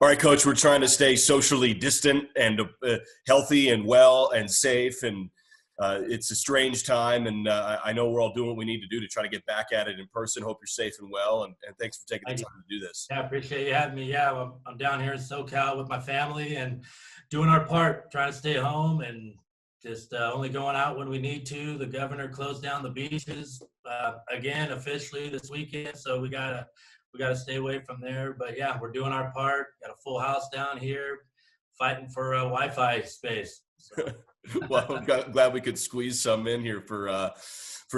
All right, Coach, we're trying to stay socially distant and healthy and well and safe. And it's a strange time. And I know we're all doing what we need to do to try to get back at it in person. Hope you're safe and well. And thanks for taking the time to do this. Yeah, I appreciate you having me. Yeah, I'm down here in SoCal with my family and doing our part, trying to stay home and just only going out when we need to. The governor closed down the beaches again officially this weekend, so we gotta stay away from there. But yeah, we're doing our part. Got a full house down here, fighting for Wi-Fi space. So. Well, I'm glad we could squeeze some in here for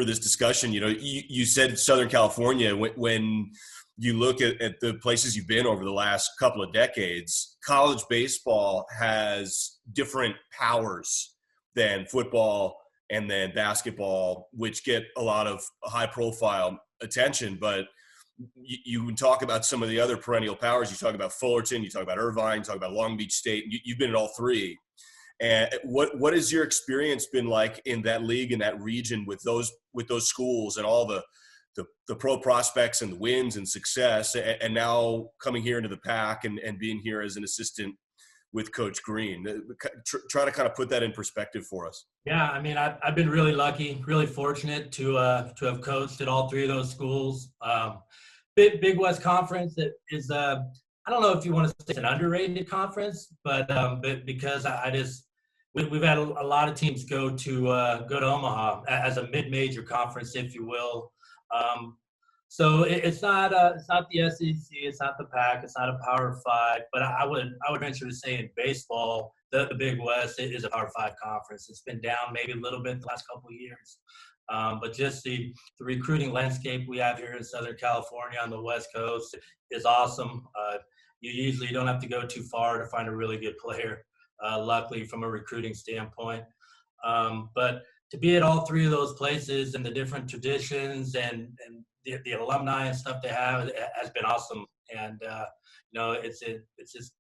this discussion. You know, you said Southern California. When you look at the places you've been over the last couple of decades, college baseball has different powers than football and then basketball, which get a lot of high-profile attention. But you talk about some of the other perennial powers. You talk about Fullerton, you talk about Irvine, you talk about Long Beach State. You've been at all three. And what has your experience been like in that league, in that region, with those schools and all the pro prospects and the wins and success, and now coming here into the Pac and being here as an assistant with Coach Green? Try to kind of put that in perspective for us. Yeah, I mean, I've been really lucky, really fortunate to have coached at all three of those schools. Big West Conference that is, I don't know if you want to say it's an underrated conference, but because we've had a lot of teams go to Omaha as a mid-major conference, if you will. So it's not the SEC, it's not the Pac, it's not a Power Five, but I would venture to say in baseball, the Big West is a Power Five conference. It's been down maybe a little bit the last couple of years, but just the recruiting landscape we have here in Southern California on the West Coast is awesome. You usually don't have to go too far to find a really good player, luckily from a recruiting standpoint. But to be at all three of those places and the different traditions and the alumni and stuff they have has been awesome. And, it's just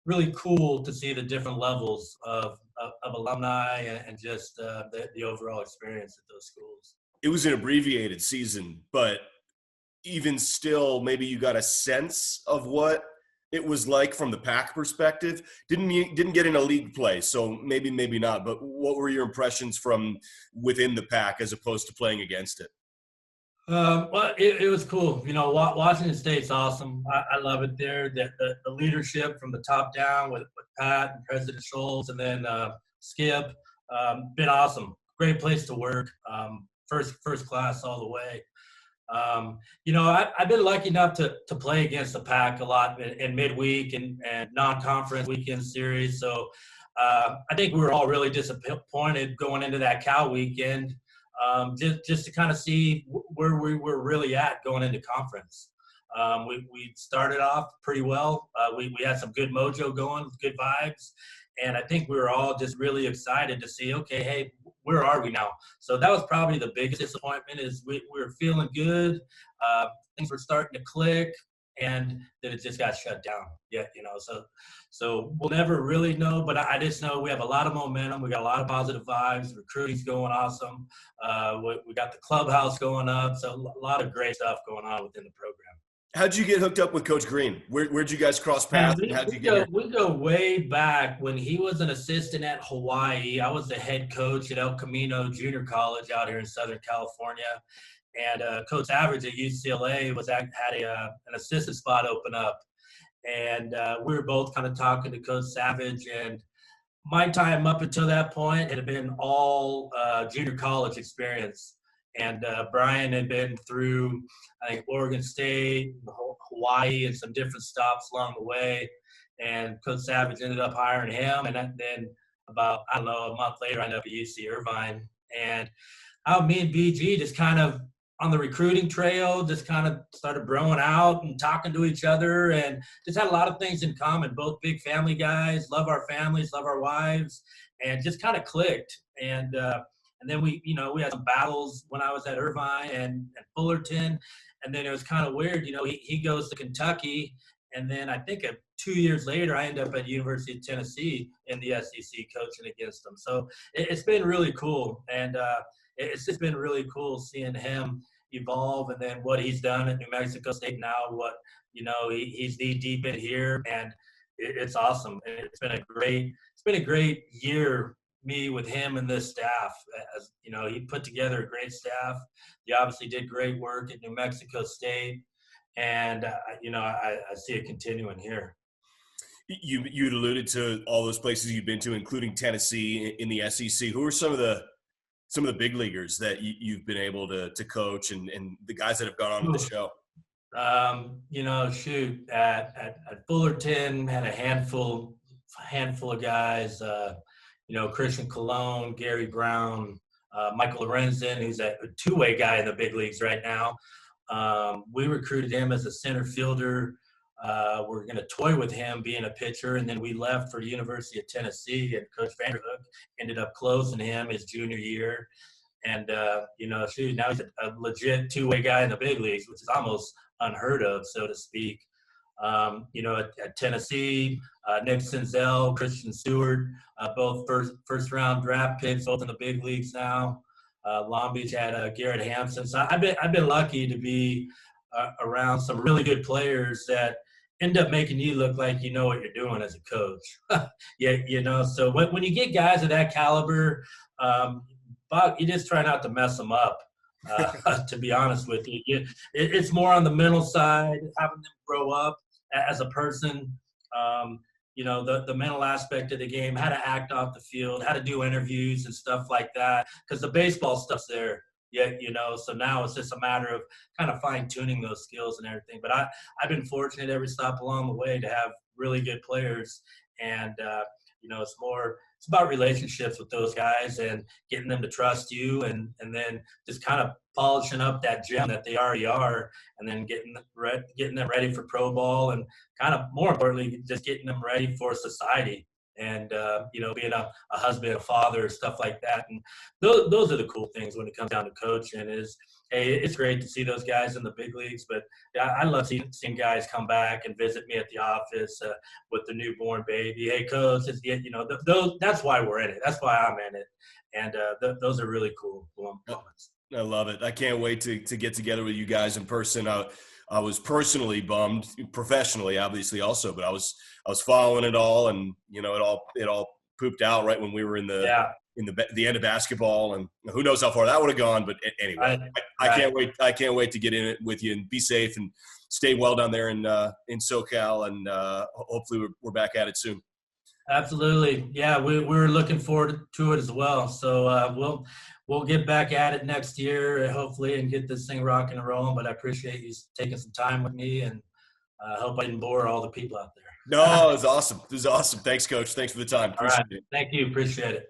really cool to see the different levels of alumni and just the overall experience at those schools. It was an abbreviated season, but even still, maybe you got a sense of what it was like from the Pac perspective. Didn't get in a league play, so maybe not. But what were your impressions from within the Pac as opposed to playing against it? Well, it was cool. You know, Washington State's awesome. I love it there. The leadership from the top down with Pat and President Schultz and then Skip, been awesome. Great place to work. First class all the way. I've been lucky enough to play against the Pac a lot in midweek and non-conference weekend series. So I think we were all really disappointed going into that Cal weekend, just to kind of see where we were really at going into conference. We started off pretty well. We had some good mojo going, good vibes. And I think we were all just really excited to see, okay, hey, where are we now? So that was probably the biggest disappointment is we were feeling good. Things were starting to click, and then it just got shut down. Yeah, so we'll never really know, but I just know we have a lot of momentum. We got a lot of positive vibes. Recruiting's going awesome. We got the clubhouse going up. So a lot of great stuff going on within the program. How'd you get hooked up with Coach Green? Where'd you guys cross paths? We go way back when he was an assistant at Hawaii. I was the head coach at El Camino Junior College out here in Southern California. And Coach Savage at UCLA had an assistant spot open up. And we were both kind of talking to Coach Savage. And my time up until that point had been all junior college experience. And Brian had been through, I think, Oregon State, Hawaii, and some different stops along the way. And Coach Savage ended up hiring him. And then about, a month later, I ended up at UC Irvine. And me and BG just kind of on the recruiting trail, just kind of started broing out and talking to each other and just had a lot of things in common. Both big family guys, love our families, love our wives, and just kind of clicked. And then we had some battles when I was at Irvine and Fullerton. And then it was kind of weird, he goes to Kentucky. And then I think 2 years later, I ended up at University of Tennessee in the SEC coaching against him. So it's been really cool. And it's just been really cool seeing him evolve and then what he's done at New Mexico State now, he's knee deep in here. And it's awesome. It's been a great year. Me with him and this staff, as you know, he put together a great staff. He obviously did great work at New Mexico State, and I see it continuing here. You'd alluded to all those places you've been to, including Tennessee in the SEC. Who are some of the big leaguers that you've been able to coach, and the guys that have gone on to the show? Shoot, at Fullerton had a handful of guys. Christian Colon, Gary Brown, Michael Lorenzen, who's a two-way guy in the big leagues right now. We recruited him as a center fielder. We're going to toy with him being a pitcher, and then we left for the University of Tennessee, and Coach Vanderhook ended up closing him his junior year. And, now he's a legit two-way guy in the big leagues, which is almost unheard of, so to speak. At Tennessee, Nick Senzel, Christian Stewart, both first-round draft picks, both in the big leagues now. Long Beach had Garrett Hampson. So I've been lucky to be around some really good players that end up making you look like you know what you're doing as a coach. Yeah, so when you get guys of that caliber, you just try not to mess them up. To be honest with you, it's more on the mental side, having them grow up as a person. The mental aspect of the game, how to act off the field, how to do interviews and stuff like that. Because the baseball stuff's there. Yeah, so now it's just a matter of kind of fine-tuning those skills and everything. But I've been fortunate every stop along the way to have really good players, and it's about relationships with those guys and getting them to trust you, and then just kind of polishing up that gem that they already are, and then getting them ready for pro ball, and kind of more importantly, just getting them ready for society. And, being a husband, a father, stuff like that. And those are the cool things when it comes down to coaching it's great to see those guys in the big leagues, but I love seeing guys come back and visit me at the office with the newborn baby. Hey, coach, that's why we're in it. That's why I'm in it. And those are really cool moments. I love it. I can't wait to get together with you guys in person. I was personally bummed, professionally, obviously also, but I was following it all, and it all pooped out right when we were in the end of basketball, and who knows how far that would have gone. But anyway, I can't wait. I can't wait to get in it with you, and be safe and stay well down there in SoCal, and hopefully we're back at it soon. Absolutely. Yeah, we're looking forward to it as well. So we'll get back at it next year, hopefully, and get this thing rocking and rolling. But I appreciate you taking some time with me, and I hope I didn't bore all the people out there. No, it was awesome. Thanks, Coach. Thanks for the time. Appreciate it. Thank you. Appreciate it.